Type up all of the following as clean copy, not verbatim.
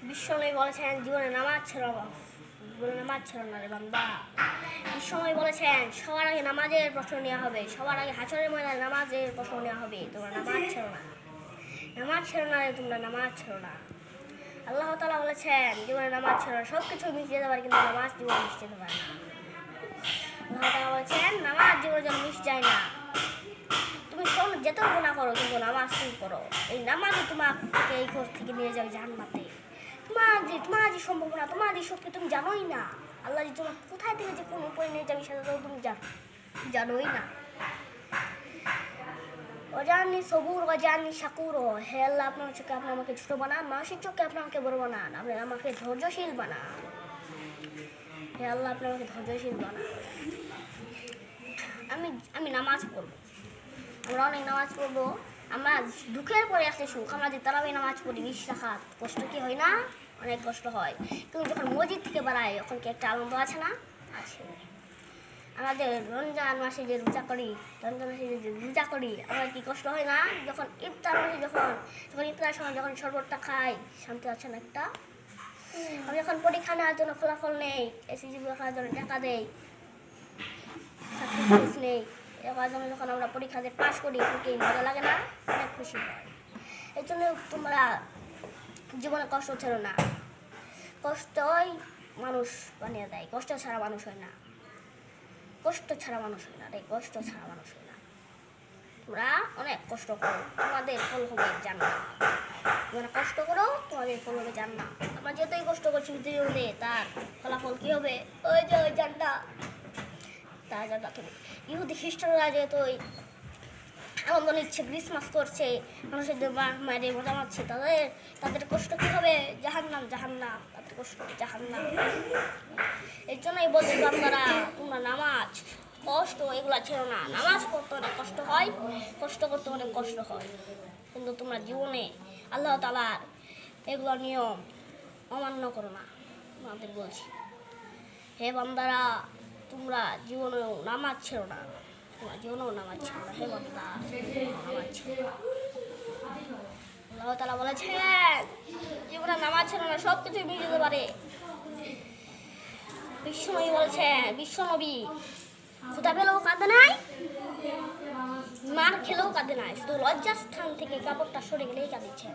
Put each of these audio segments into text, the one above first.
বিশ্বনবী বলেছেন জীবনে নামাজ ছেড়ো না রে বান্দা। বিশ্বনবী বলেছেন সবার আগে নামাজের প্রশ্ন নেওয়া হবে, সবার আগে হাসরের ময়দানে নামাজের প্রশ্ন নেওয়া হবে। তোমরা নামাজ ছেড়ো না রে, তোমরা নামাজ ছেড়ো না। আল্লাহ তাআলা বলেছেন জীবনে নামাজ ছেড়ো না। সব কিছু মিশে যেতে পারে কিন্তু নামাজ জীবনে মিশে যেতে পারে না। আল্লাহ তাআলা বলেছেন নামাজ জীবনে যেন মিশে যায় না। তুমি যত গুনাহ করো কিন্তু নামাজ তুমি পড়ো। এই নামাজই তোমাকে এই ঘর থেকে নিয়ে যাবে জান্নাতে। তোমার যে সম্ভাবনা, তোমার যে শক্তি তুমি জানোই না। আল্লাহ যে তোমার কোথায় থেকে যে কোন উপরে নিয়ে যাবে সেটা তো তুমি জানোই না। অজানি সবুর অজানি শাকুর। হে আল্লাহ, আপনার চোখে আপনি আমাকে ছোট বানান, মানুষের চোখে আপনি আমাকে বড় বানান, আপনি আমাকে ধৈর্যশীল বানান। হে আল্লাহ, আপনি আমাকে ধৈর্যশীল বানান। আমি নামাজ পড়বো, আমরা অনেক নামাজ পড়বো। আমরা দুঃখের পরে আসে সুখ। আমরা যে তারাবি নামাজ পড়ি 20 রাকাত, কষ্ট কি হয় না? অনেক কষ্ট হয়। কিন্তু যখন মসজিদ থেকে বাড়াই তখন কি একটা আনন্দ আছে না? আছে। আমাদের রমজান মাসে যে রোজা করি, আমার কি কষ্ট হয় না? যখন ইফতার মাসে যখন ইফতারের সময় যখন শরবতটা খাই, শান্তি আছে না একটা? আমি যখন পরীক্ষা নেওয়ার জন্য ফলাফল নেই, এসএসসি পরীক্ষার জন্য টাকা দেই, সার্টিফিকেট নেই, এবার যখন আমরা পরীক্ষা দিয়ে পাস করি কি মজা লাগে না? অনেক খুশি হয়। এই জন্য তোমরা জীবনে কষ্ট ছেড়ো না। কষ্টই মানুষ বানিয়ে দেয়, কষ্ট ছাড়া মানুষ হয় না রে, কষ্ট ছাড়া মানুষ হয় না। তোমরা অনেক কষ্ট করো, তোমাদের ফল হবে জান্নাত। তোমরা কষ্ট করো, তোমাদের ফল হবে জান্নাত। আমরা যতই কষ্ট করছি জীবনে তার ফলাফল কি হবে? ওই যে ওই জান্নাত। তার জান্নাত হবে। ইহুদি খ্রিস্টানরা যেহেতু আনন্দ নিচ্ছে, ক্রিসমাস করছে, মানুষের মায়ের মজা মারছে, তাদের কষ্ট কি হবে? জাহান্নাম। তাদের কষ্ট জাহান্নাম। এর জন্যই বলছি বান্দারা, তোমরা নামাজ কষ্ট এগুলা ছেড়ো না। নামাজ পড়তে অনেক কষ্ট হয়, কষ্ট করতে অনেক কষ্ট হয়, কিন্তু তোমরা জীবনে আল্লাহ তাআলার এগুলো নিয়ম অমান্য করো না। তোমাদের বলছি, হে বান্দারা, তোমরা জীবনেও নামাজ ছেড়ো না। হে বান্দা, নামাজ ছেড়ো না। আল্লাহ তাআলা বলেছেন জীবনে নামাজ ছেড়ো না, সব কিছুই মিলে যেতে পারে। বিশ্বনবী বলছেন, বিশ্বনবী ক্ষুধা পেলেও কাঁদে নাই, মার খেলেও কাঁদে নাই, শুধু লজ্জার স্থান থেকে কাপড়টা সরে গেলেই কাঁদিয়েছেন।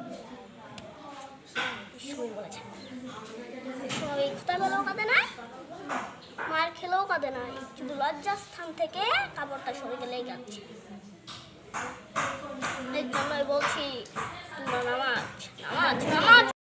বিশ্বনবী বলেছেন, বিশ্বনবী ক্ষুধা পেলেও কাঁদে নাই, মার খেলেও কাঁদে নাই, শুধু লজ্জার স্থান থেকে কাপড়টা সরে গেলেই কাঁদছে। এই জন্যই বলছি তোমরা নামাজ